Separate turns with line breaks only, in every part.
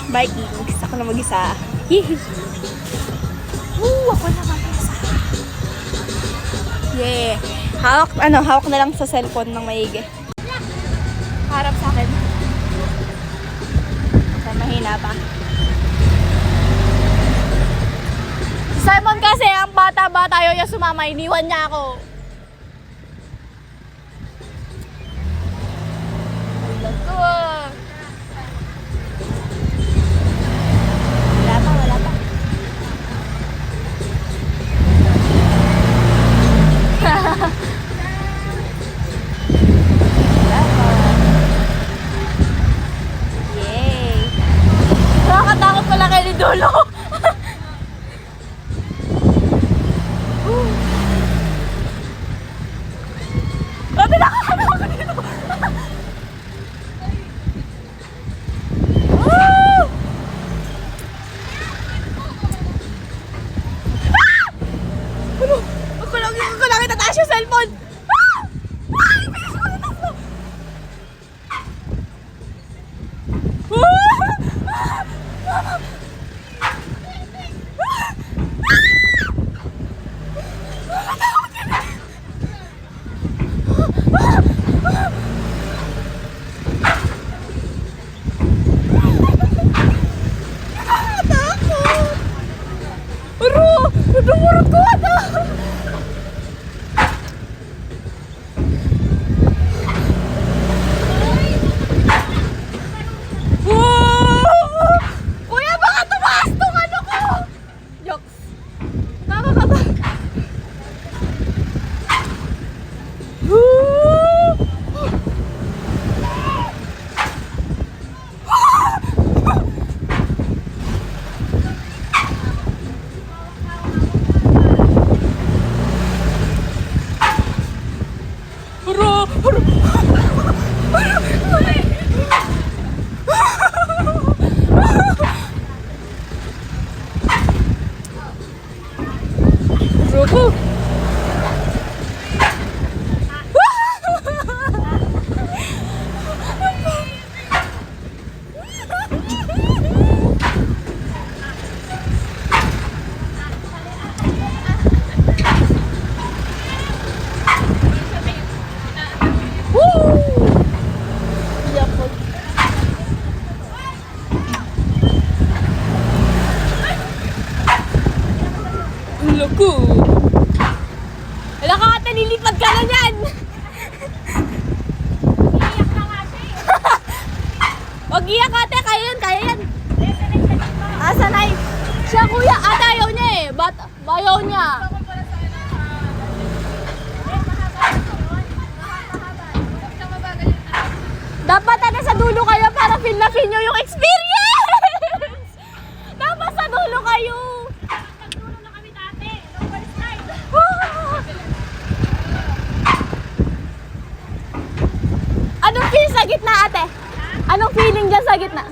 Vikings. Ako na mag-isa. Hihi. Ako na mag-isa. Yeah. Hawak na lang sa cellphone ng maigi. Harap sa akin. Okay, mahina pa. Si Simon kasi, ang bata-bata ayaw niya sumama. Iniwan niya ako. Wala pa. Yay! Nakakatakot pala kayo ni Dolo. Ba't nakakatawa ko dito? Ako lang itataas yung cellphone! Dumurot ko ata! Kuya, baka tumaas tong ano ko! Jokes. Nakakaba. Loko! Wala ka ate, nilipad ka na yan! Iiyak na nga siya eh! Huwag iyak ate, kaya yan! Sanay! Siya kuya, ate ayaw niya eh! Ayaw niya! Dapat ate sa dulo kayo para feel na feel nyo yung experience! Dapat sa dulo kayo! Anong feel sa gitna ate? Anong feeling dyan sa gitna?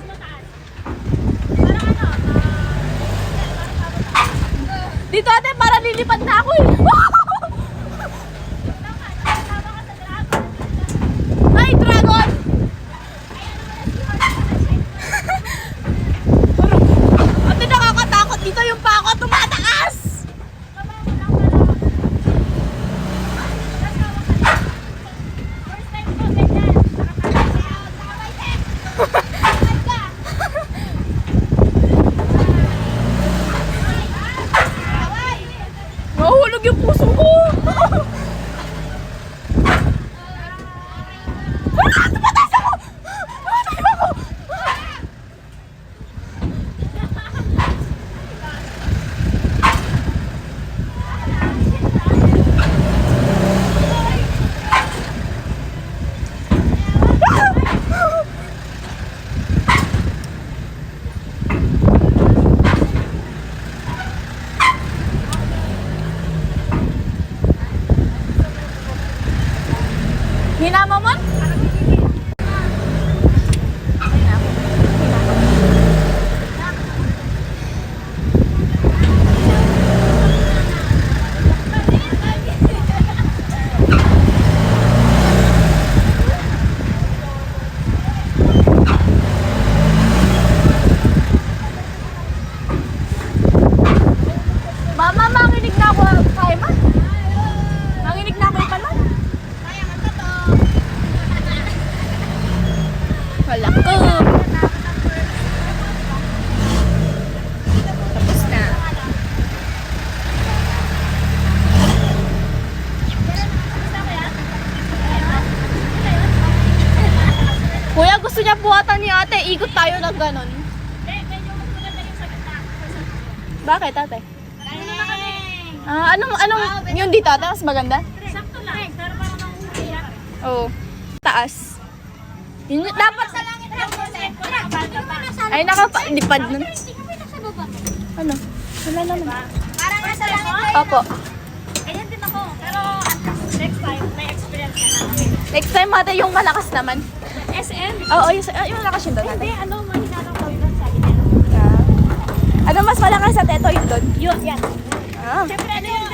Dito ate, para lilipad na ako eh. Ay, dragon! Ate, nakakatakot dito yung pako tumataas! Nahulog yung puso ko! pag ganon?
Medyo mas maganda yung sa gitna.
Bakit, ate?
Ano na kami?
Anong, yung dito, ate, mas maganda?
Sakto lang. Pero parang mahuhuli yan.
Oo. Taas. Yun, dapat,
Sa langit lang po, Sen. Kung nakabanda pa.
ay, nakapalipad nun.
Hindi kami nasa baba.
Ano? Wala naman.
Parang nasa langit tayo.
Opo.
Ganyan din ako. Pero next time, may experience ka na.
Next time, ate, yung malakas naman.
SM?
Oo, yung malakas yun doon, ate.
Hindi, ano, mahina lang daw yun, sabi niya.
Ano mas malakas, ate? Ito, yun doon.
Yun, yan.
Ah.
Siyempre, ano yung